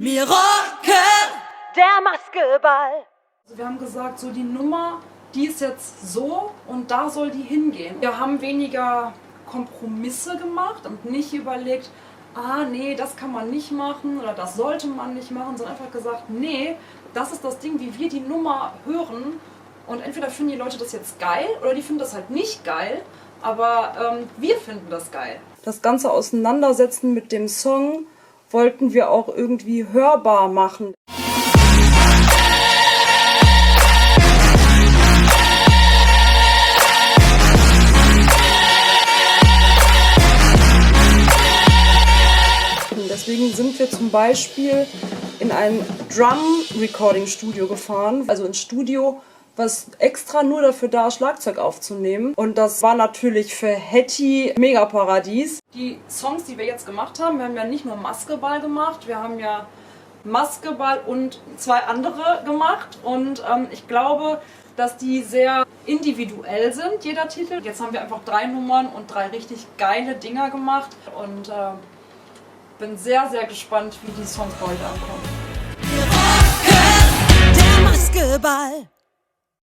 Wir rocken der Maskeball. Also wir haben gesagt, so die Nummer, die ist jetzt so und da soll die hingehen. Wir haben weniger Kompromisse gemacht und nicht überlegt, nee, das kann man nicht machen oder das sollte man nicht machen, sondern einfach gesagt, nee, das ist das Ding, wie wir die Nummer hören und entweder finden die Leute das jetzt geil oder die finden das halt nicht geil, aber wir finden das geil. Das ganze Auseinandersetzen mit dem Song wollten wir auch irgendwie hörbar machen. Deswegen sind wir zum Beispiel in ein Drum-Recording-Studio gefahren, also ein Studio, was extra nur dafür da ist, Schlagzeug aufzunehmen. Und das war natürlich für Hetty mega Paradies. Die Songs, die wir jetzt gemacht haben, wir haben ja nicht nur Maskeball gemacht, wir haben ja Maskeball und 2 andere gemacht. Und ich glaube, dass die sehr individuell sind, jeder Titel. Jetzt haben wir einfach 3 Nummern und 3 richtig geile Dinger gemacht. Und bin sehr, sehr gespannt, wie die Songs heute ankommen. Wir rocken der Maskeball.